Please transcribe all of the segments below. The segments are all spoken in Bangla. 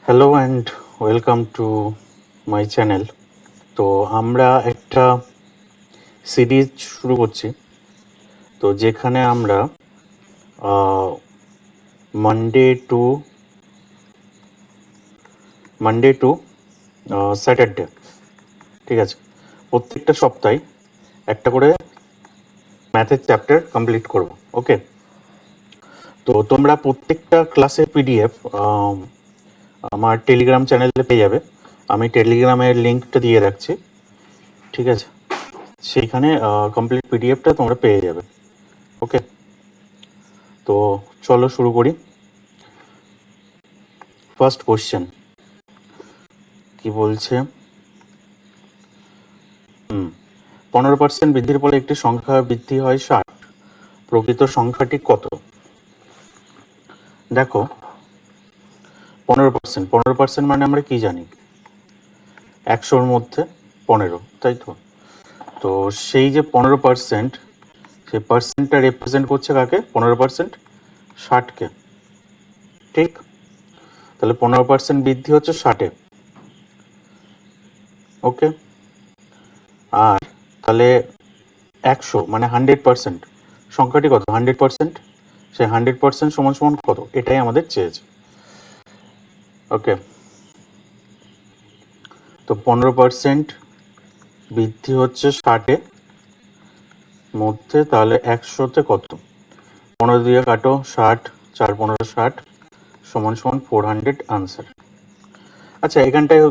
Hello and welcome to my channel. তো আমরা একটা সিরিজ শুরু করছি, তো যেখানে আমরা মানডে টু স্যাটারডে, ঠিক আছে, প্রত্যেকটা সপ্তাহে একটা করে ম্যাথের চ্যাপ্টার কমপ্লিট করব। ওকে, তো তোমরা প্রত্যেকটা ক্লাসের পিডিএফ আমার টেলিগ্রাম চ্যানেলে পেয়ে যাবে। আমি টেলিগ্রামের লিঙ্কটা দিয়ে রাখছি, ঠিক আছে, সেইখানে কমপ্লিট পিডিএফটা তোমরা পেয়ে যাবে। ওকে, তো চলো শুরু করি। ফার্স্ট কোশ্চেন কি বলছে? 15% বৃদ্ধির ফলে একটি সংখ্যা বৃদ্ধি হয় 60, প্রকৃত সংখ্যাটি কত? দেখো, 15% মানে আমরা কি জানি? 100-র মধ্যে 15, তাই তো? তো সেই যে 15%, সেই পার্সেন্টটা রিপ্রেজেন্ট করছে কাকে? 15%, 60-কে, ঠিক? তাহলে 15% বৃদ্ধি হচ্ছে 60-এ। ওকে, আর তাহলে 100 মানে 100%, সংখ্যাটি কত? 100%, সেই 100% সমান সমান কত? এটাই আমাদের চেয়েছে। ওকে, তো 15% বৃদ্ধি হচ্ছে 60-এ মধ্যে, তাহলে 100-তে কত? 15 দিয়ে কাটো, 60, 4 15 60 সমান সমান 400 আনসার। আচ্ছা, এখানটায়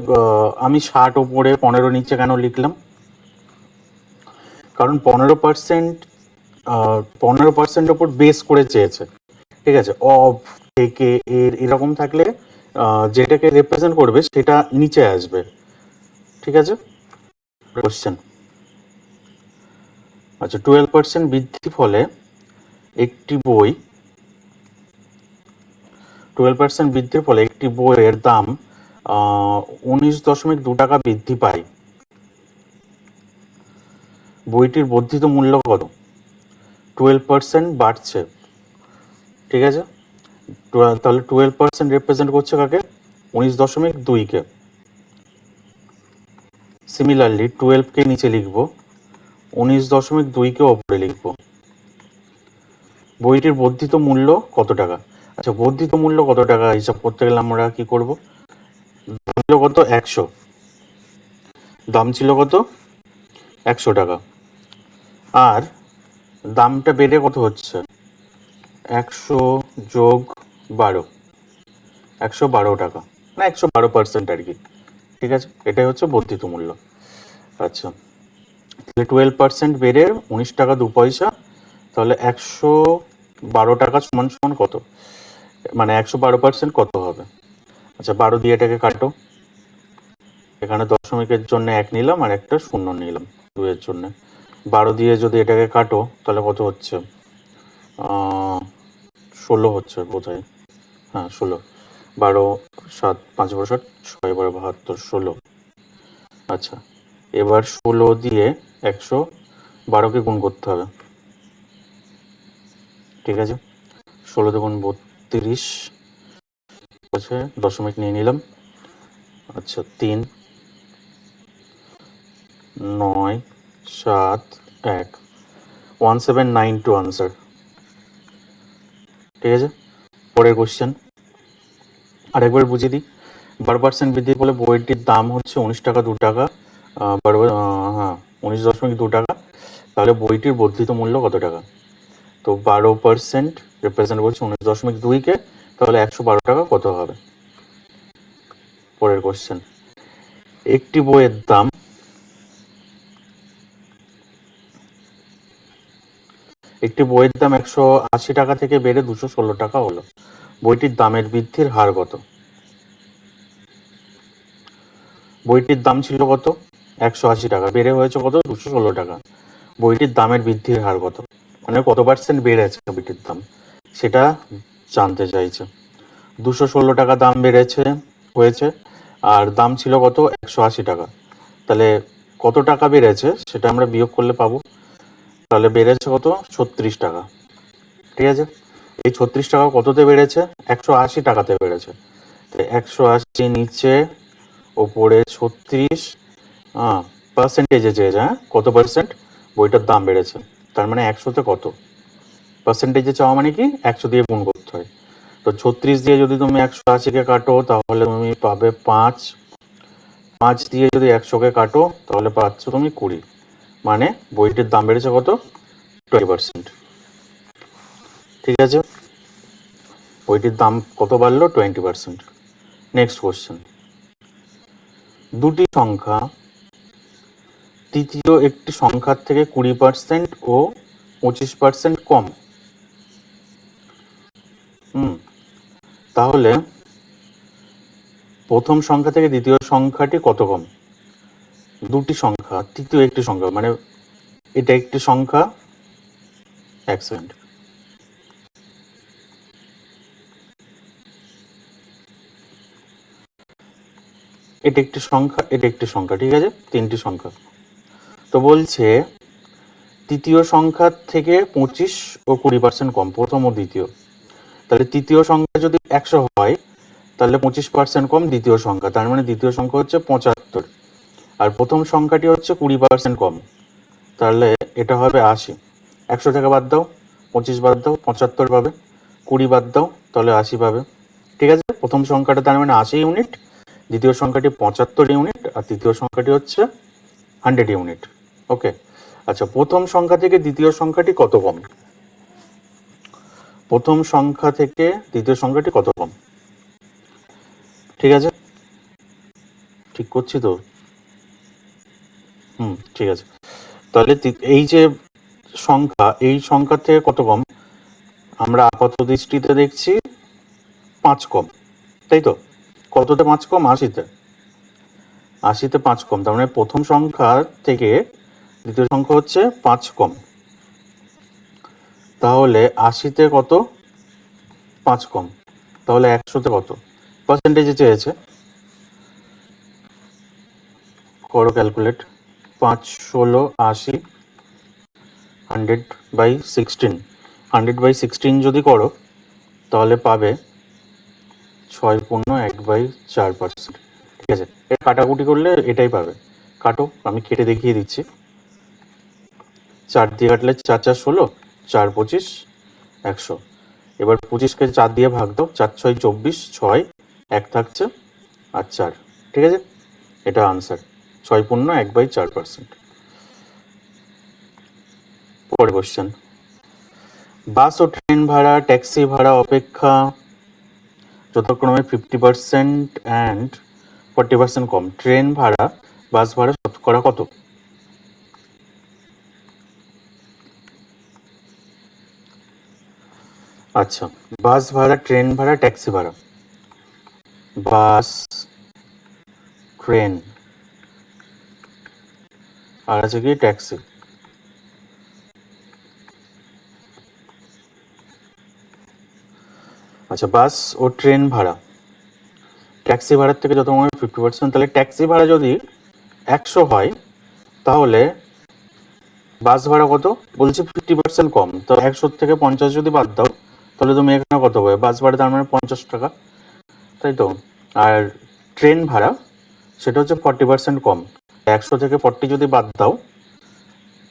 আমি 60 ওপরে 15 নিচে কেন লিখলাম? কারণ 15% ওপর বেস করে চেয়েছে, ঠিক আছে। অফ থেকে এর এরকম থাকলে যেটাকে রিপ্রেজেন্ট করবে সেটা নিচে আসবে, ঠিক আছে। কোশ্চেন, আচ্ছা, 12% বৃদ্ধির ফলে একটি বই 12% বৃদ্ধির ফলে একটি বইয়ের দাম 19.2 টাকা বৃদ্ধি পায়। বইটির বর্ধিত মূল্য কত? 12% বাড়ছে, ঠিক আছে। তাহলে 12% রিপ্রেজেন্ট করছে কাকে? 19.2-কে। সিমিলারলি 12-কে নিচে লিখবো, 19.2-কে ওপরে লিখবো। বইটির বর্ধিত মূল্য কত টাকা? আচ্ছা, বর্ধিত মূল্য কত টাকা হিসাব করতে গেলে আমরা কি করব? দাম ছিল কত? 100, দাম ছিল কত? 100 টাকা, আর দামটা বেড়ে কত হচ্ছে? 100 যোগ 12, 112 টাকা, না 112% আর কি, ঠিক আছে। এটাই হচ্ছে বর্ধিত মূল্য। আচ্ছা, তাহলে 12% বেড়ে 19 টাকা 2 পয়সা, তাহলে 112 টাকা সমান সমান কত? মানে 112% কত হবে? আচ্ছা, 12 দিয়ে এটাকে কাটো, এখানে দশমিকের জন্য 1 নিলাম আর একটা শূন্য নিলাম 2 এর জন্য। 12 দিয়ে যদি এটাকে কাটো তাহলে কত হচ্ছে? 16 হচ্ছে বোধহয়, হ্যাঁ 16। 12 7 5 62 6 72 16। আচ্ছা, এবার 16 দিয়ে 112-কে গুণ করতে হবে, ঠিক আছে। 16 দিয়ে গুণ 32 আছে, দশমিক নিয়ে নিলাম। আচ্ছা, 3 9 7 1 1792 আনসার, ঠিক আছে। পরের কোশ্চেন আরেকবার বুঝিয়ে দিই। 12% বৃদ্ধির ফলে বইটির দাম হচ্ছে 19 টাকা 2 টাকা, হ্যাঁ 19.2 টাকা, তাহলে বইটির বর্ধিত মূল্য কত টাকা? তো 12% রিপ্রেজেন্ট করছে 19.2-কে, তাহলে 112 টাকা কত হবে? পরের কোশ্চেন, একটি বইয়ের দাম একটি বইয়ের দাম 180 টাকা থেকে বেড়ে 216 টাকা হলো, বইটির দামের বৃদ্ধির হার কত? বইটির দাম ছিল কত? 180 টাকা, বেড়ে হয়েছে কত? 216 টাকা। বইটির দামের বৃদ্ধির হার কত? মানে কত পার্সেন্ট বেড়েছে বইটির দাম, সেটা জানতে চাইছে। 216 টাকা দাম বেড়েছে হয়েছে, আর দাম ছিল কত? 180 টাকা। তাহলে কত টাকা বেড়েছে সেটা আমরা বিয়োগ করলে পাবো। তাহলে বেড়েছে কত? 36 টাকা, ঠিক আছে। এই 36 টাকা কততে বেড়েছে? 180 টাকাতে বেড়েছে। 180 নিচে, ওপরে 36, পার্সেন্টেজে চেয়েছে। হ্যাঁ, কত পার্সেন্ট বইটার দাম বেড়েছে, তার মানে 100তে কত পার্সেন্টেজে চাওয়া, মানে কি 100 দিয়ে গুণ করতে হয়। তো 36 দিয়ে যদি তুমি 180কে কাটো তাহলে তুমি পাবে 5, 5 দিয়ে যদি 100কে কাটো তাহলে পাচ্ছ তুমি 20, মানে বইটির দাম বেড়েছে কত, 20%। ঠিক আছে, বইটির দাম কত বাড়লো, 20%। নেক্সট কোশ্চেন, দুটি সংখ্যা তৃতীয় একটি সংখ্যার থেকে 20% ও 25% কম। তাহলে প্রথম সংখ্যা থেকে দ্বিতীয় সংখ্যাটি কত কম। দুটি সংখ্যা তৃতীয় একটি সংখ্যা, মানে এটা একটি সংখ্যা, এক সেকেন্ড, এটা একটি সংখ্যা, এটা একটি সংখ্যা, ঠিক আছে, তিনটি সংখ্যা। তো বলছে তৃতীয় সংখ্যার থেকে 25 ও 20% কম, প্রথম ও দ্বিতীয়। তাহলে তৃতীয় সংখ্যা যদি 100 হয় তাহলে 25% কম দ্বিতীয় সংখ্যা, তার মানে দ্বিতীয় সংখ্যা হচ্ছে 75, আর প্রথম সংখ্যাটি হচ্ছে 20% কম, তাহলে এটা হবে 80। 100 থেকে বাদ দাও, 25 বাদ দাও, 75 পাবে, 20 বাদ দাও, তাহলে 80 পাবে। ঠিক আছে, প্রথম সংখ্যাটা তার মানে 80 ইউনিট, দ্বিতীয় সংখ্যাটি 75 ইউনিট, আর তৃতীয় সংখ্যাটি হচ্ছে 100 ইউনিট। ওকে, আচ্ছা, প্রথম সংখ্যা থেকে দ্বিতীয় সংখ্যাটি কত কম, প্রথম সংখ্যা থেকে দ্বিতীয় সংখ্যাটি কত কম। ঠিক আছে, ঠিক করছি তো, ঠিক আছে। তাহলে এই যে সংখ্যা, এই সংখ্যার থেকে কত কম, আমরা আপাত দৃষ্টিতে দেখছি 5 কম, তাই তো। কততে 5 কম, 80তে, 80তে 5 কম, তার মানে প্রথম সংখ্যা থেকে দ্বিতীয় সংখ্যা হচ্ছে 5 কম। তাহলে 80তে কত, 5 কম, তাহলে 100তে কত পার্সেন্টেজে চেয়েছে, করো ক্যালকুলেট। 5 16 80, 100/16, 100/16 যদি করো তাহলে পাবে 6.1/4%। ঠিক আছে, এর কাটাকুটি করলে এটাই পাবে, কাটো, আমি কেটে দেখিয়ে দিচ্ছি। 4 দিয়ে কাটলে 4 4 16, 4 25, 100। এবার 25কে 4 দিয়ে ভাগ দাও, 4 6 24, 6 1 থাকছে, আর 4। ঠিক আছে, এটা আনসার, 6.1/4%। পরের কোশ্চেন, বাস ও ট্রেন ভাড়া ট্যাক্সি ভাড়া অপেক্ষা যথাক্রমে 50% অ্যান্ড 40% কম, ট্রেন ভাড়া বাস ভাড়া শতকরা কত। আচ্ছা, বাস ভাড়া, ট্রেন ভাড়া, ট্যাক্সি ভাড়া, বাস, ট্রেন, আর আছে কি ট্যাক্সি। আচ্ছা, বাস ও ট্রেন ভাড়া ট্যাক্সি ভাড়ার থেকে যত 50%, তাহলে ট্যাক্সি ভাড়া যদি 100 হয় তাহলে বাস ভাড়া কত, বলছে 50% কম, তো 100 থেকে 50 যদি বাদ দাও তাহলে তুমি এখানে কত পাবে, বাস ভাড়া তার মানে 50 টাকা, তাই তো। আর ট্রেন ভাড়া সেটা হচ্ছে 40% কম, 100 থেকে 40 যদি বাদ দাও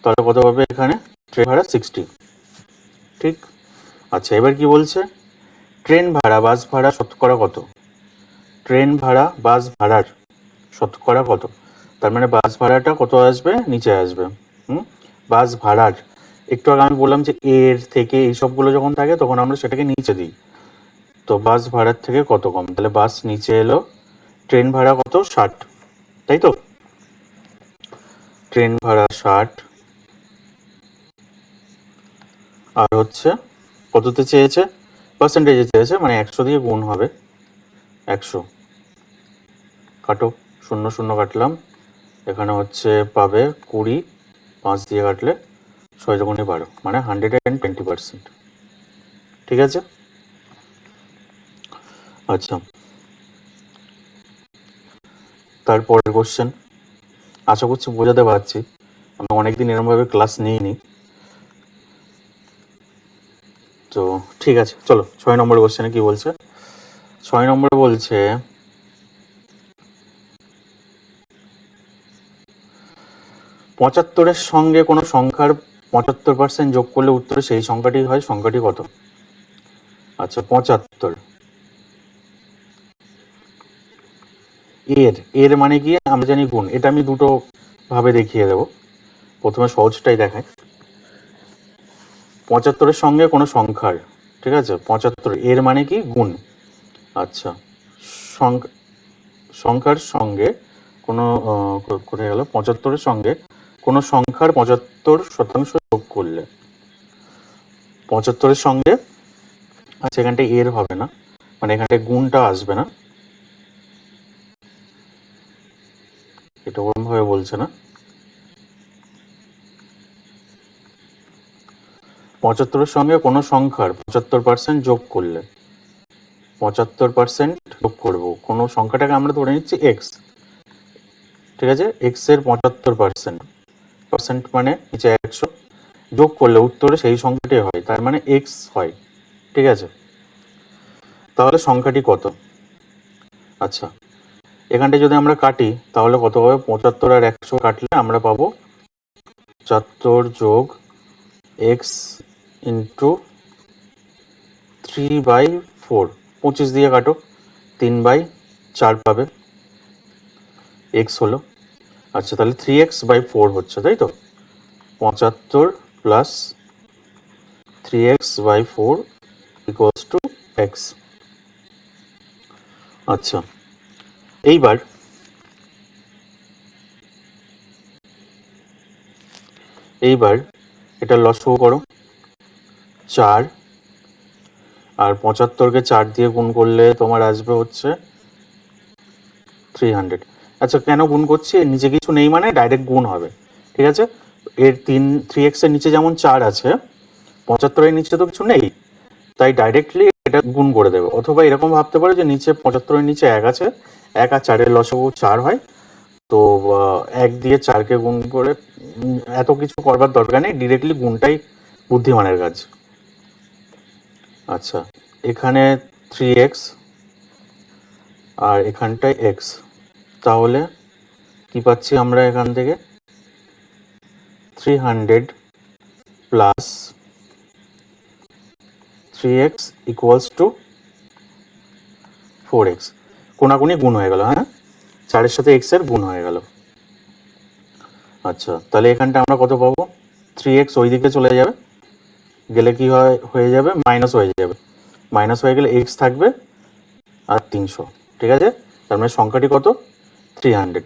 তাহলে কত পাবে এখানে, ট্রেন ভাড়া 60। ঠিক, আচ্ছা, এবার কি বলছে, ট্রেন ভাড়া বাস ভাড়া শতকরা কত, ট্রেন ভাড়া বাস ভাড়ার শতকরা কত, তার মানে বাস ভাড়াটা কত আসবে, নিচে আসবে। বাস ভাড়ার, একটু আগে আমি বললাম যে এর থেকে এই সবগুলো যখন থাকে তখন আমরা সেটাকে নিচে দিই, তো বাস ভাড়ার থেকে কত কম, তাহলে বাস নিচে এলো, ট্রেন ভাড়া কত, 60, তাই তো, ট্রেন ভাড়া 60, আর হচ্ছে কততে চেয়েছে, পার্সেন্টেজে চেয়েছে, মানে 100 দিয়ে গুণ হবে, 100, কাটো, 0 0 কাটলাম, এখানে হচ্ছে পাবে 20, 5 দিয়ে কাটলে 6 দুগুণে 12, মানে 120%। ঠিক আছে, আচ্ছা, তারপরের কোশ্চেন, আশা করছি বোঝাতে পারছি, আমি অনেকদিন এরকমভাবে ক্লাস নিইনি, তো ঠিক আছে, চলো 6 নম্বর কোশ্চেনে কি বলছে। 6 নম্বরে বলছে 75-এর সঙ্গে কোনো সংখ্যার 75% যোগ করলে উত্তরে সেই সংখ্যাটি হয়, সংখ্যাটি কত? আচ্ছা 75 এর মানে কি আমরা জানি গুণ। এটা আমি দুটো ভাবে দেখিয়ে দেবো। প্রথমে সহজটাই দেখায়। 75-এর সঙ্গে কোনো সংখ্যার, ঠিক আছে, 75 এর মানে কি গুণ। আচ্ছা সংখ্যার সঙ্গে কোনো কোথায় গেল, 75-এর সঙ্গে কোনো সংখ্যার 75% যোগ করলে, 75-এর সঙ্গে, আচ্ছা এখানটায় এর হবে না, মানে এখানটায় গুণটা আসবে না, এটা ওরকম ভাবে বলছে না। 75-এর সঙ্গে কোনো সংখ্যার 75% যোগ করলে, 75% যোগ করবো কোনো সংখ্যাটাকে আমরা ধরে নিচ্ছি এক্স, ঠিক আছে, এক্স এর 75% মানে নিচে 100 যোগ করলে উত্তরে সেই সংখ্যাটি হয়, তার মানে এক্স হয়, ঠিক আছে। তাহলে সংখ্যাটি কত? আচ্ছা এখানটা যদি আমরা কাটি তাহলে কত হবে, 75 আর 100 কাটলে আমরা পাবো 75 যোগ এক্স ইন্টু 3/4, 25 দিয়ে কাটো, 3/4 পাবে, এক্স হলো। আচ্ছা তাহলে 3x/4 হচ্ছে, তাই তো, 75 plus 3x/4 equals to x. আচ্ছা এইবার এটা লসাগু করো, 4 আর 75-কে 4 দিয়ে গুণ করলে তোমার আসবে হচ্ছে 300। আচ্ছা কেন গুণ করছি, এর নিচে কিছু নেই মানে ডাইরেক্ট গুণ হবে, ঠিক আছে। এর 3x এর নিচে যেমন 4 আছে, 75-এর নিচে তো কিছু নেই, তাই ডাইরেক্টলি এটা গুণ করে দেবে। অথবা এরকম ভাবতে পারো যে নিচে 75-এর নিচে 1 আছে, 1 আর 4-এর লসাগু 4 হয়, তো 1 দিয়ে 4-কে গুণ করে, এত কিছু করবার দরকার নেই, ডিরেক্টলি গুণটাই বুদ্ধিমানের কাজ। আচ্ছা এখানে 3x আর এখানটায় x, তাহলে কি পাচ্ছি আমরা এখান থেকে, 300 plus 3x equals to 4x, কোনাকুনি গুণ হয়ে গেল, হ্যাঁ 4-এর সাথে x এর গুণ হয়ে গেল। আচ্ছা তাহলে এখানটা আমরা কত পাবো, 3x ওই দিকে চলে যাবে, গেলে কি হয়ে যাবে, মাইনাস হয়ে যাবে, মাইনাস হয়ে গেলে x থাকবে আর 300, ঠিক আছে। তার মানে সংখ্যাটি কত, 300,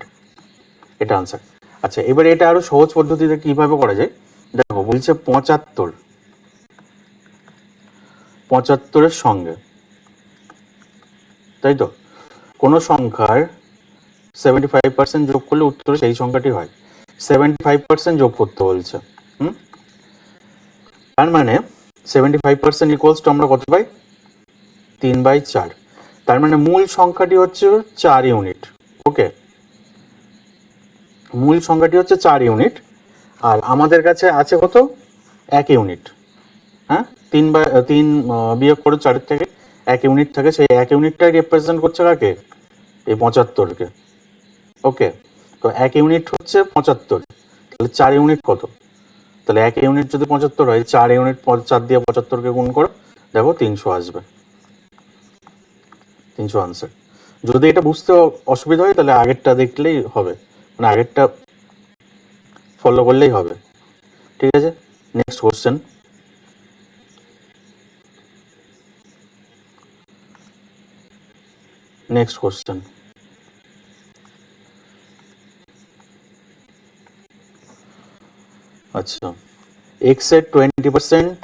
এটা আনসার। আচ্ছা এবারে এটা আরো সহজ পদ্ধতিতে কিভাবে করা যায়, দেখো বলছে 75-এর সঙ্গে, তাই তো, কোনো সংখ্যার 75% যোগ করলে উত্তরে সেই সংখ্যাটি হয়, 75% যোগ করতে বলছে। তার মানে 75% ইকুয়ালস টু আমরা কত পাই, 3/4, তার মানে মূল সংখ্যাটি হচ্ছে 4 ইউনিট, ওকে, মূল সংখ্যাটি হচ্ছে 4 ইউনিট, আর আমাদের কাছে আছে কত, 1 ইউনিট, হ্যাঁ 3 বিয়োগ করে 4-এর থেকে 1 ইউনিট থাকে, সেই 1 ইউনিটটাই রিপ্রেজেন্ট করছে কাকে, এই 75-কে, ওকে। তো 1 ইউনিট হচ্ছে 75, তাহলে 4 ইউনিট কত, তাহলে 1 ইউনিট যদি 75 হয়, 4 ইউনিট 4 দিয়ে 75-কে গুণ করো, দেখো 300 আসবে, 300 আনসার। যদি এটা বুঝতে অসুবিধা হয় তাহলে আগেরটা দেখলেই হবে, মানে আগেরটা ফলো করলেই হবে, ঠিক আছে। নেক্সট কোশ্চেন, আচ্ছা x এর 20%,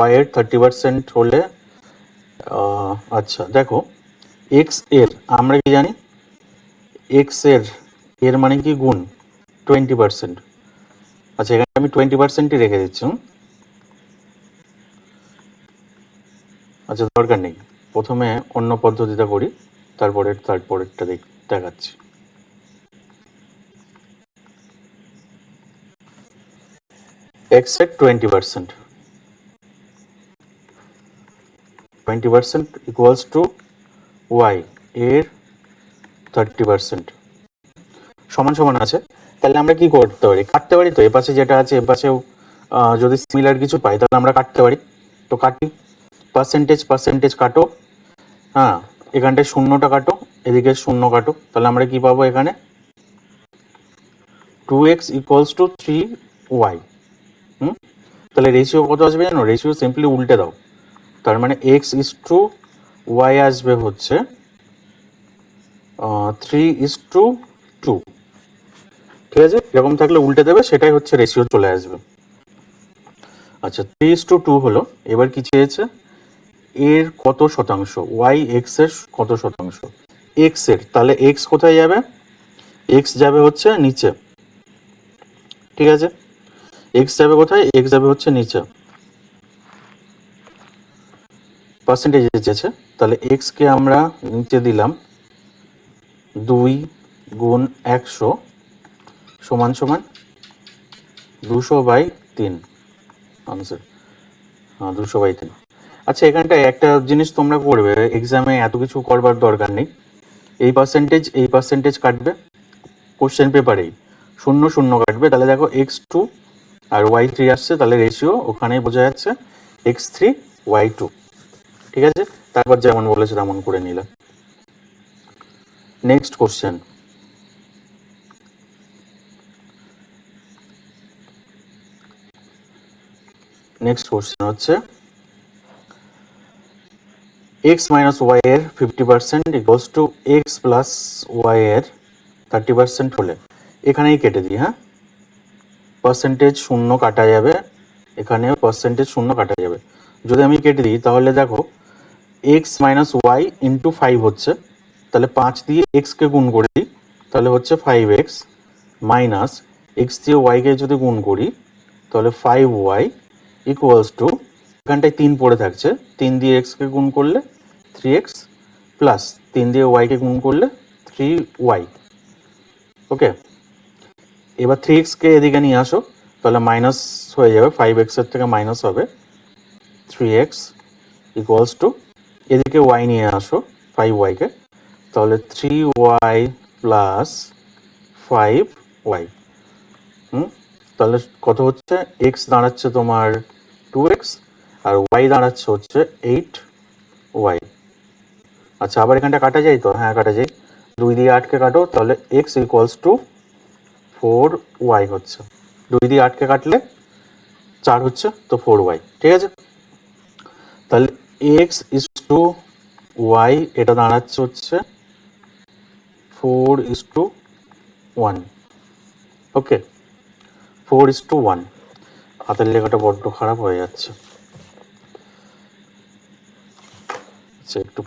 y এর 30% হলে, আচ্ছা দেখো x এর আমরা কি জানি, x এর মানে কি গুণ 20%, আচ্ছা এখানে আমি 20%ই রেখে দিচ্ছি, আচ্ছা দরকার নেই, প্রথমে অন্য পদ্ধতিটা করি, তারপরেরটা দেখাচ্ছি। x এর 20% ইকুয়ালস টু ওয়াই এর 30% সমান সমান আছে। তাহলে আমরা কি করতে পারি, কাটতে পারি। তো এপাশে যেটা আছে এপাশেও যদি সিমিলার কিছু পাই তাহলে আমরা কাটতে পারি। তো কাটি, পার্সেন্টেজ পার্সেন্টেজ কাটো, হ্যাঁ এখানটায় শূন্যটা কাটো, এদিকে শূন্য কাটো, তাহলে আমরা কি পাবো এখানে 2x ইকুয়ালস টু 3y। তাহলে রেশিও কত আসবে জানো, রেশিও সিম্পলি উল্টে দাও, তার মানে x ইস টু ওয়াই আসবে হচ্ছে 3:2। ঠিক আছে, এরকম থাকলে উল্টে দেবে, সেটাই হচ্ছে রেশিও চলে আসবে। আচ্ছা 3:2 হলো। এবার কি চেয়েছে, এর কত শতাংশ, ওয়াই এক্স এর কত শতাংশ, এক্স এর, তাহলে এক্স কোথায় যাবে, এক্স যাবে হচ্ছে নিচে। ঠিক আছে, এক্স যাবে কোথায়, এক্স যাবে হচ্ছে নিচে, পার্সেন্টেজ চেয়েছে, তাহলে এক্স কে আমরা নিচে দিলাম 2 × 100 সমান সমান 200/3 আনসার। হ্যাঁ 200/3। আচ্ছা এখানটায় একটা জিনিস তোমরা করবে, এক্সামে এত কিছু করবার দরকার নেই, এই পার্সেন্টেজ কাটবে কোশ্চেন পেপারেই, শূন্য শূন্য কাটবে, তাহলে দেখো x2 আর y3 আসছে, তাহলে রেশিও ওখানেই বোঝা যাচ্ছে x3y2। ঠিক আছে, তারপর যেমন বলেছে তেমন করে নিলে। নেক্সট কোশ্চেন, হচ্ছে x মাইনাস ওয়াই এর 50% equals to X plus Y এর 30% হলে, এখানেই কেটে দিই। হ্যাঁ, পার্সেন্টেজ শূন্য কাটা যাবে, এখানে পার্সেন্টেজ শূন্য কাটা যাবে। যদি আমি কেটে দিই তাহলে দেখো এক্স মাইনাস ওয়াই ইন্টু 5 হচ্ছে, তাহলে 5 দিয়ে এক্সকে গুণ করে দিই, তাহলে হচ্ছে 5x মাইনাস এক্স দিয়ে ওয়াইকে যদি গুণ করি তাহলে 5y ইকুয়ালস টু, এখানটায় 3 পড়ে থাকছে, 3 দিয়ে এক্সকে গুণ করলে 3x প্লাস 3 দিয়ে ওয়াইকে গুণ করলে 3y। ওকে, এবার 3x-কে এদিকে নিয়ে আসো, তাহলে মাইনাস হয়ে যাবে, 5x এর থেকে মাইনাস হবে 3x ইকুয়ালস টু, এদিকে y নিয়ে আসো 5y-কে, তাহলে 3y প্লাস 5y। তাহলে কত হচ্ছে, x দাঁড়াচ্ছে তোমার 2x আর y দাঁড়াচ্ছে হচ্ছে 8y। আচ্ছা আবার এখানটা কাটা যায় তো, হ্যাঁ কাটা যায়, 2 দিয়ে 8-কে কাটো, তাহলে x ইকুয়ালস টু 4y হচ্ছে, 2 দিয়ে 8-কে কাটলে 4 হচ্ছে, তো 4y। ঠিক আছে, তাহলে x ইস টু y এটা দাঁড়াচ্ছে হচ্ছে 4:1। ওকে, 4:1। হাতের লেখাটা বড্ড খারাপ হয়ে যাচ্ছে, আচ্ছা একটু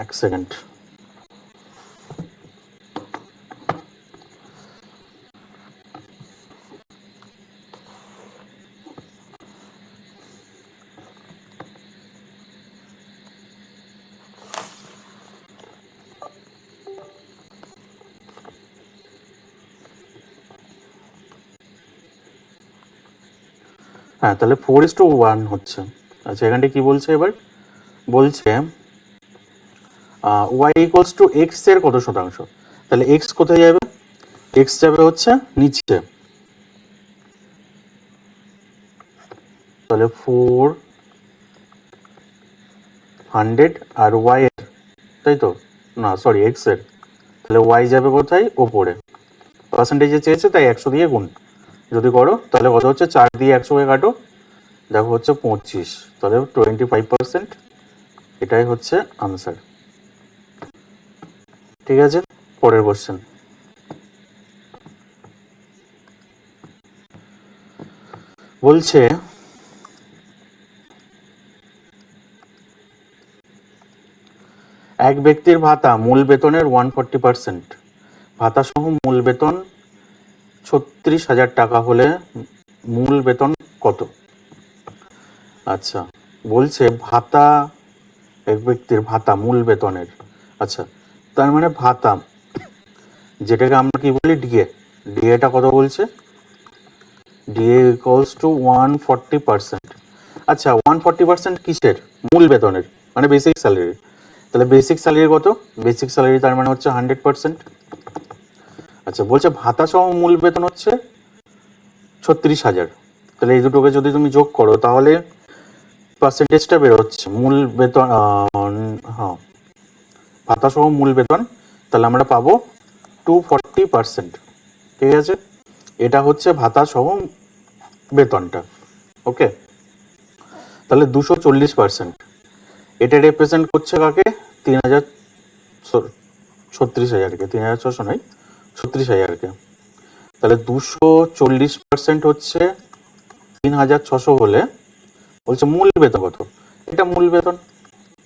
1 সেকেন্ড। হ্যাঁ তাহলে 4:1 হচ্ছে। আচ্ছা এখানটা কি বলছে, এবার বলছে y ইকুয়ালস টু এক্স এর কত শতাংশ, তাহলে এক্স কোথায় যাবে, এক্স যাবে হচ্ছে নিচে, তাহলে 400 আর y এর, তাই তো, না সরি এক্স এর, তাহলে y যাবে কোথায়, ওপরে, পার্সেন্টেজে চেয়েছে তাই 100 দিয়ে গুণ যদি করো তাহলে কত হচ্ছে, 4 দিয়ে 100-কে কাটো, দেখো হচ্ছে 25, তাহলে 25%, এটাই হচ্ছে আনসার। ঠিক আছে, পরের কোশ্চেন, বলছে এক ব্যক্তির ভাতা মূল বেতনের 140%, ভাতা সহ মূল বেতন 36,000 টাকা হলে মূল বেতন কত। আচ্ছা বলছে ভাতা, এক ব্যক্তির ভাতা মূল বেতনের, আচ্ছা তার মানে ভাতা যেটাকে আমরা কি বলি ডিএ, ডিএটা কত বলছে, ডিএ ইকুয়ালস টু 140%। আচ্ছা 140% কিসের, মূল বেতনের, মানে বেসিক স্যালারি, তাহলে বেসিক স্যালারি কত? বেসিক স্যালারি তার মানে হচ্ছে 100%। আচ্ছা, বলছে ভাতা সহ মূল বেতন হচ্ছে 36,000। তাহলে এই দুটোকে যদি তুমি যোগ করো তাহলে পার্সেন্টেজটা বেরোচ্ছে মূল বেতন, হ্যাঁ, ভাতা সহ মূল বেতন, তাহলে আমরা পাবো 240%। ঠিক আছে, এটা হচ্ছে ভাতা সহ বেতনটা। ওকে, তাহলে 240%, এটা রিপ্রেজেন্ট করছে কাকে? 36,000কে, 3600 নয়, 36,000কে। তাহলে 240% হচ্ছে 3600 হলে বলছে মূল বেতন কত? এটা মূল বেতন,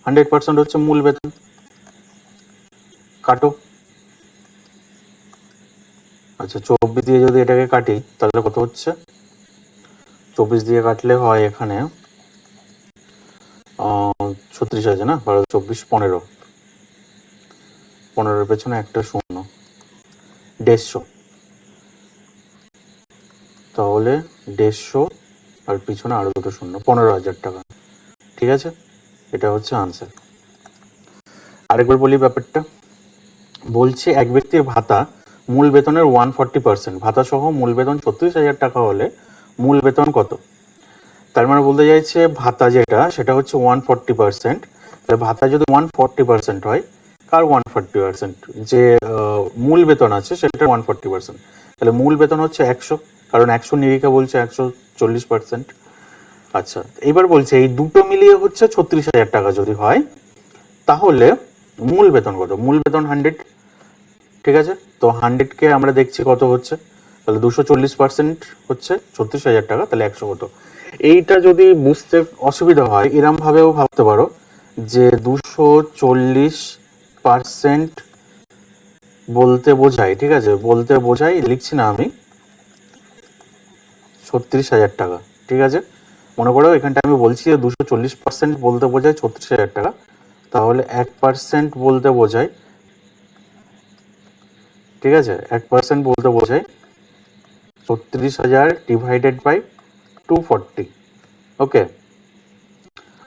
100% হচ্ছে মূল বেতন। কাটো। আচ্ছা, 24 দিয়ে যদি এটাকে কাটি তাহলে কত হচ্ছে? 24 দিয়ে কাটলে হয় এখানে 36 আছে না, 12 24 15, 15-এর পেছনে একটা শূন্য, 150। তাহলে 150 আর পিছনে আরো দুটো শূন্য, 15,000 টাকা। ঠিক আছে, এটা হচ্ছে আনসার। আরেকবার বলি ব্যাপারটা। বলছে এক ব্যক্তির ভাতা মূল বেতনের 140%, ভাতা সহ মূল বেতন 36,000 টাকা হলে মূল বেতন কত? তার মানে বলতে চাইছে ভাতা যেটা সেটা হচ্ছে 140%। তাহলে ভাতা যদি 140% হয়, কার 140%? যে মূল বেতন আছে সেটা 140%। তাহলে মূল বেতন হচ্ছে 100, কারণ 100 নিরিখে বলছে 140%। আচ্ছা, এবার বলছে এই দুটো মিলিয়ে হচ্ছে 36,000 টাকা যদি হয় তাহলে মূল বেতন কত? মূল বেতন 100। ঠিক আছে, তো 100কে আমরা দেখছি কত হচ্ছে, তাহলে 240% হচ্ছে 36,000 টাকা, তাহলে 100 কত? এইটা যদি বুঝতে অসুবিধা হয় এরম ভাবেও ভাবতে পারো যে 240% বলতে বোঝায়, ঠিক আছে, বলতে বোঝাই, লিখছি না আমি, 36,000 টাকা। ঠিক আছে, মনে করো এখানটা আমি বলছি যে 240% বলতে বোঝায় 36,000 টাকা, তাহলে 1% বলতে বোঝায়, ঠিক আছে, 1% বলতে বোঝায় 36,000 ডিভাইডেড বাই 240। ওকে,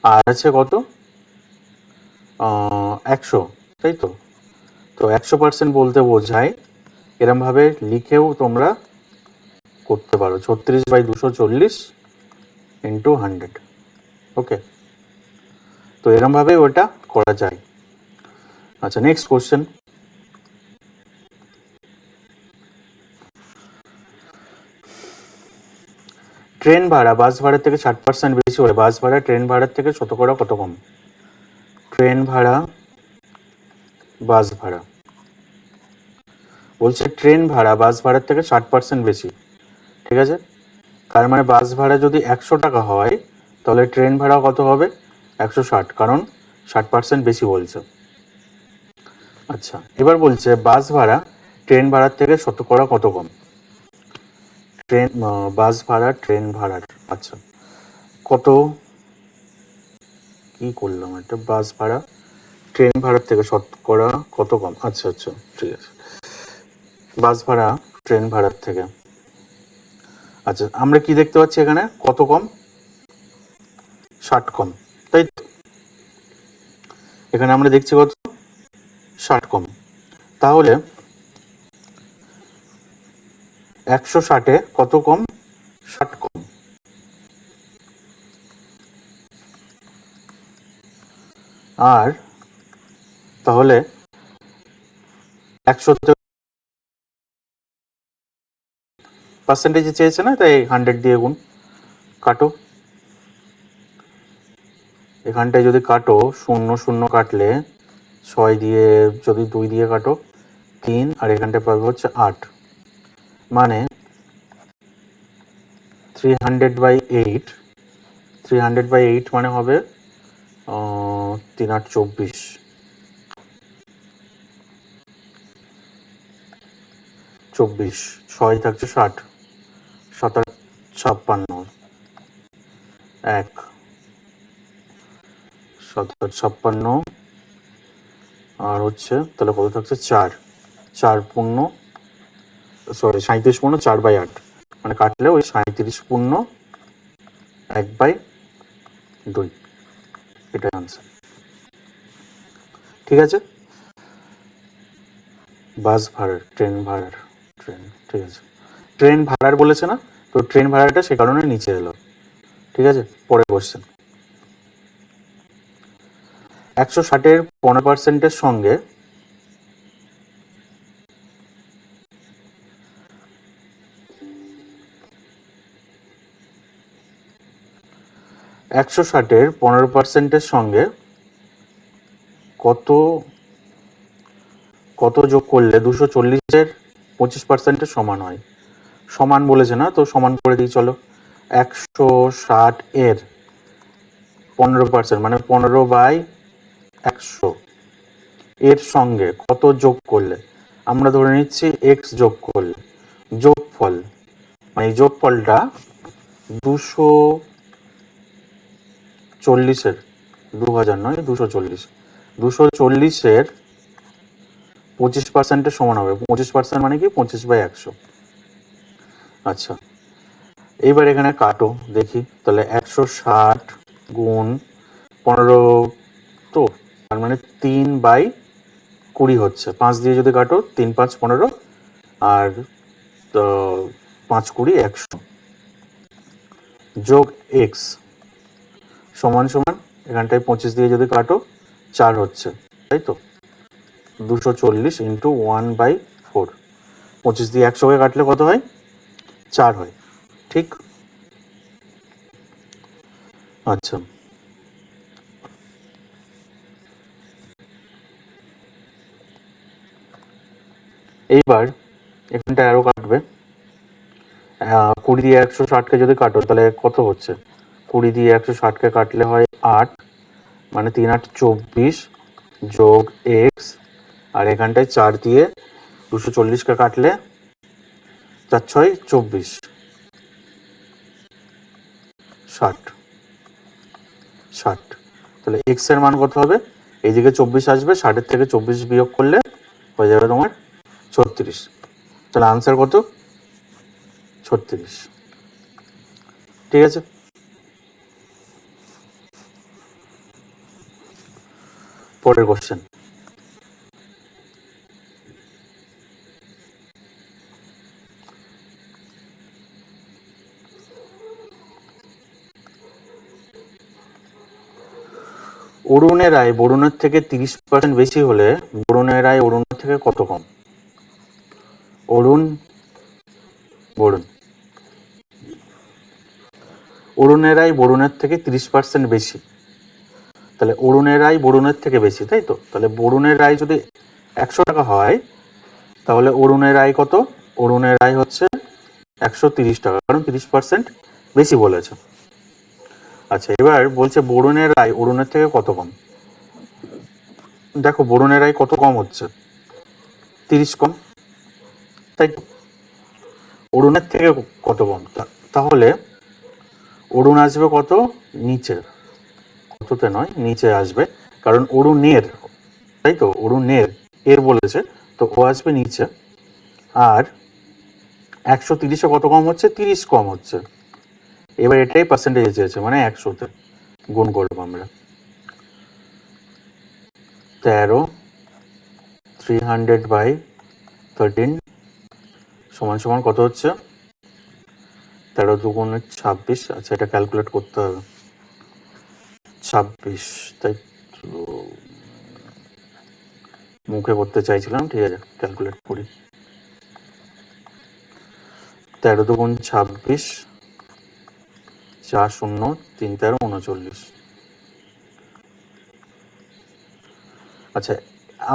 আর আছে কত? 100, তাই তো? তো 100% বলতে বোঝায়, এরমভাবে লিখেও তোমরা করতে পারো, 36/240 ইন্টু 100। ওকে, তো এরমভাবে ওটা করা যায়। আচ্ছা, নেক্সট কোশ্চেন। ট্রেন ভাড়া বাস ভাড়ার থেকে 60% বেশি হলে বাস ভাড়া ট্রেন ভাড়ার থেকে শতকরা কত কম? ট্রেন ভাড়া, বাস ভাড়া, বলছে ট্রেন ভাড়া বাস ভাড়ার থেকে 60% বেশি। ঠিক আছে, তার মানে বাস ভাড়া যদি 100 টাকা হয় তাহলে ট্রেন ভাড়া কত হবে? 160, কারণ 60% বেশি বলছে। আচ্ছা, এবার বলছে বাস ভাড়া ট্রেন ভাড়ার থেকে শতকরা কত কম? ট্রেন, বাস ভাড়া ট্রেন ভাড়ার, আচ্ছা কত, কি করলাম এটা, বাস ভাড়া ট্রেন ভাড়ার থেকে শতকরা কত কম? আচ্ছা আচ্ছা, ঠিক আছে, বাস ভাড়া ট্রেন ভাড়ার থেকে। আচ্ছা, আমরা কি দেখতে পাচ্ছি এখানে? কত কম? 60 কম, তাই তো? এখানে আমরা দেখছি কত? 60 কম। তাহলে 160-এ কত কম? 60 কম। আর তাহলে 100-তে পার্সেন্টেজে চেয়েছে না, তাই 100 দিয়ে গুণ। কাটো, এখানটায় যদি কাটো, শূন্য শূন্য কাটলে 6 দিয়ে, যদি 2 দিয়ে কাটো 3, আর এখানটায় পাবে হচ্ছে 8, মানে 300/8, 300/8 মানে হবে 3 8 24, 24, 6 থাকছে 60, 7 8 56, 1 7 8 56, আর হচ্ছে তাহলে কত থাকছে? 4, 4 পূর্ণ, সরি 37 পূর্ণ 4/8, মানে কাটলে ওই 37 পূর্ণ 1/2, এটাই আনসার। ঠিক আছে, বাস ভাড়ার, ট্রেন ভাড়ার, ট্রেন, ঠিক আছে, ট্রেন ভাড়ার বলেছে না, তো ট্রেন ভাড়াটা সে কারণে নিচে এলো। ঠিক আছে, পরের কোশ্চেন। 160-এর 15%-এর সঙ্গে 15%-এর সঙ্গে কত কত যোগ করলে 240-এর 25%-এর সমান হয়? সমান বলেছে না, তো সমান করে দিই চলো। 160-এর 15% মানে 15/100 এর সঙ্গে কত যোগ করলে, আমরা ধরে নিচ্ছি এক্স যোগ করলে যোগফল, মানে এই যোগফলটা 240-এর 2000 নয় 240, 240-এর 25%-এর সমান হবে। 25% মানে কি 25/100। আচ্ছা, এইবার এখানে কাটো দেখি, তাহলে 160 গুণ 15, তো তার মানে 3/20 হচ্ছে। 5 দিয়ে যদি কাটো 3 5 15, আর 5 20 100 যোগ এক্স সমান সমান এখানটায় 25 দিয়ে যদি কাটো 4 হচ্ছে, তাই তো। 240 ইন্টু 1/4, 25 দিয়ে 100-কে কাটলে কত হয়? 4 হয়, ঠিক। আচ্ছা, এইবার এখানটা আরো কাটবে। 20 দিয়ে 160-কে যদি কাটো তাহলে কত হচ্ছে? 20 দিয়ে 160-কে কাটলে হয় 8, মানে 3 8 24 যোগ এক্স, আর এখানটায় 4 দিয়ে 240-কে কাটলে 4 6 24, 60। তাহলে এক্স এর মান কত হবে? এইদিকে 24 আসবে, 60-এর থেকে 24 বিয়োগ করলে হয়ে যাবে তোমার 36। তাহলে আনসার কত? 36। ঠিক আছে, পরের কোশ্চেন। অরুণের আয় বরুণের থেকে 30% বেশি হলে বরুণের আয় অরুণের থেকে কত কম? অরুণ বরুণ, অরুণের আয় বরুণের থেকে 30% বেশি, তাহলে অরুণের আয় বরুণের থেকে বেশি, তাই তো। তাহলে বরুণের আয় যদি 100 টাকা হয়, তাহলে অরুণের আয় কত? অরুণের আয় হচ্ছে 130 টাকা, কারণ 30% বেশি বলেছে। আচ্ছা, এবার বলছে বরুণের আয় অরুণের থেকে কত কম। দেখো বরুণের আয় কত কম হচ্ছে? 30 কম, তাই তো। অরুণের থেকে কত কম, তাহলে অরুণ আসবে কত? নিচে, কততে নয়, নিচে আসবে, কারণ অরুণের, তাই তো, অরুণের এর বলেছে, তো ও আসবে নিচে। আর 130-এ কত কম হচ্ছে? 30 কম হচ্ছে। এবার এটাই পার্সেন্টেজ চেয়েছে, মানে 100-তে গুণ করবো আমরা। 13 300/13 সমান সমান কত হচ্ছে? 13 2 26। আচ্ছা, এটা ক্যালকুলেট করতে হবে। 26, তাই তো, মুখে করতে চাইছিলাম, ঠিক আছে, ক্যালকুলেট করি। 13 2 26, 4 0 3 13 39। আচ্ছা,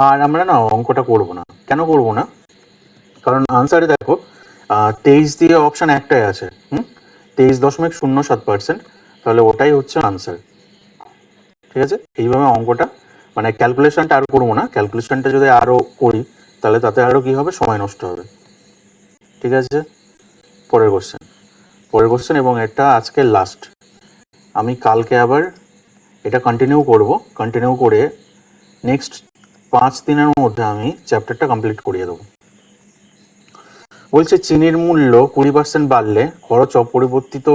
আর আমরা না অঙ্কটা করব না। কেন করব না? কারণ আনসারে দেখো 23 দিয়ে অপশান একটাই আছে, 23.07%, তাহলে ওটাই হচ্ছে আনসার। ঠিক আছে, এইভাবে অঙ্কটা, মানে ক্যালকুলেশনটা আর করবো না। ক্যালকুলেশনটা যদি আরও করি তাহলে তাতে আরও কী হবে, সময় নষ্ট হবে। ঠিক আছে, পরের কোশ্চেন এবং এটা আজকে লাস্ট। আমি কালকে আবার এটা কন্টিনিউ করে নেক্সট 5 দিনের মধ্যে আমি চ্যাপ্টারটা কমপ্লিট করিয়ে দেবো। বলছে চিনির মূল্য 20% বাড়লে খরচ অপরিবর্তিত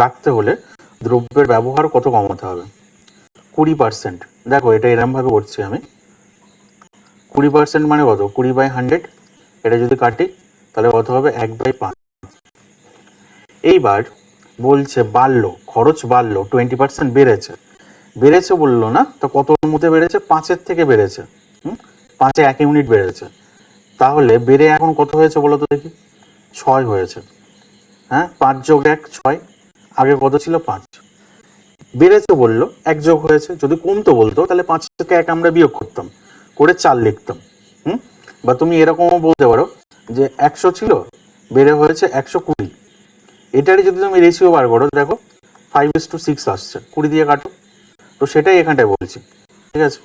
রাখতে হলে দ্রব্যের ব্যবহার কত কমাতে হবে? 20%। দেখো এটা এরমভাবে করছি আমি, 20% মানে কত, 20/100, এটা যদি কাটি তাহলে কত হবে, 1/5। এইবার বলছে বাড়লো, খরচ বাড়লো, 20% বেড়েছে, বেড়েছে বললো না তো কতর মধ্যে বেড়েছে, 5-এর থেকে বেড়েছে, 5-এ 1 ইউনিট বেড়েছে, তাহলে বেড়ে এখন কত হয়েছে বলো তো দেখি, 6 হয়েছে। হ্যাঁ, 5 যোগ 1 6, আগে কত ছিল 5, বেড়েছে বললো 1 যোগ হয়েছে, যদি কমতো বলতো তাহলে 5 থেকে 1 আমরা বিয়োগ করতাম, করে 4 লিখতাম। বা তুমি এরকমও বলতে পারো যে 100 ছিল, বেড়ে হয়েছে 120। এটারই যদি তুমি রেশিও বার করো, দেখো 5:6 আসছে, 20 দিয়ে কাটো, তো সেটাই এখানটায় বলছি, ঠিক আছে,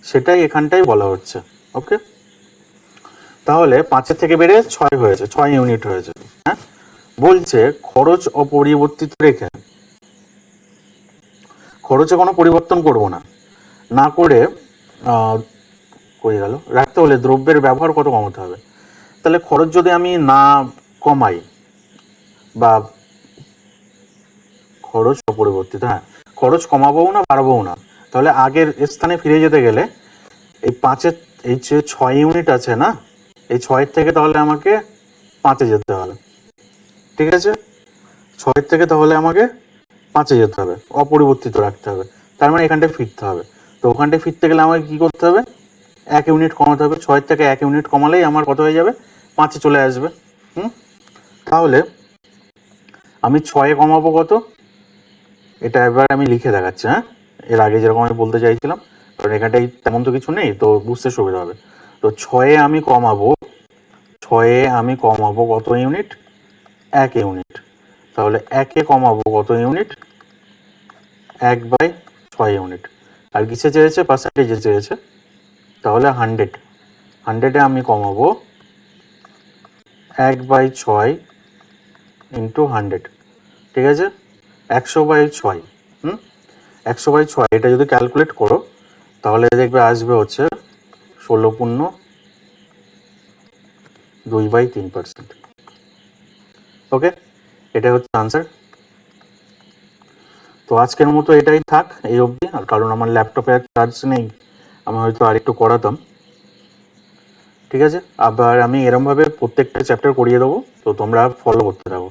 সেটাই এখানটাই বলা হচ্ছে। ওকে, তাহলে 5-এর থেকে বেড়ে 6 হয়েছে, 6 ইউনিট হয়েছে। হ্যাঁ, বলছে খরচ অপরিবর্তিত রেখে, খরচে কোনো পরিবর্তন করব না, না করে কই গেল, রাখতে হলে দ্রব্যের ব্যবহার কত কমাতে হবে। তাহলে খরচ যদি আমি না কমাই, বা খরচ অপরিবর্তিত, হ্যাঁ, খরচ কমাবো না বাড়াবো না, তাহলে আগের স্থানে ফিরে যেতে গেলে এই 5-এর, এই যে 6 ইউনিট আছে না, এই 6-এর থেকে তাহলে আমাকে 5-এ যেতে হবে, ঠিক আছে, 6-এর থেকে তাহলে আমাকে 5-এ যেতে হবে, অপরিবর্তিত রাখতে হবে, তার মানে এখানটায় ফিরতে হবে। তো ওখানটায় ফিরতে গেলে আমাকে কি করতে হবে, 1 ইউনিট কমাতে হবে, 6-এর থেকে 1 ইউনিট কমালেই আমার কত হয়ে যাবে, 5-এ চলে আসবে। তাহলে আমি 6-এ কমাবো কত, এটা এবার আমি লিখে দেখাচ্ছি। হ্যাঁ, এর আগে যেরকম আমি বলতে চাইছিলাম, কারণ এখানটায় তেমন তো কিছু নেই, তো বুঝতে সুবিধা হবে। তো 6-এ আমি কমাবো, 6-এ আমি কমাবো কত ইউনিট, 1 ইউনিট, তাহলে 1-এ কমাবো কত ইউনিট, 1/6 ইউনিট। আর কিসে চেয়েছে, পার্সেন্টেজে চেয়েছে, তাহলে 100-এ আমি কমাবো 1/6 ইন্টু 100, ঠিক আছে, 100/6। 100/6, এটা যদি ক্যালকুলেট করো তাহলে দেখবে আসবে হচ্ছে 16.2/3%। ওকে, এটা হচ্ছে আনসার। তো আজকের মতো এটাই থাক এই অবধি, আর কারণ আমার ল্যাপটপে আর চার্জ নেই, আমি হয়তো আর একটু করাতাম, ঠিক আছে। আবার আমি এরমভাবে প্রত্যেকটা চ্যাপ্টার করিয়ে দেবো, তো তোমরা ফলো করতে থাকো।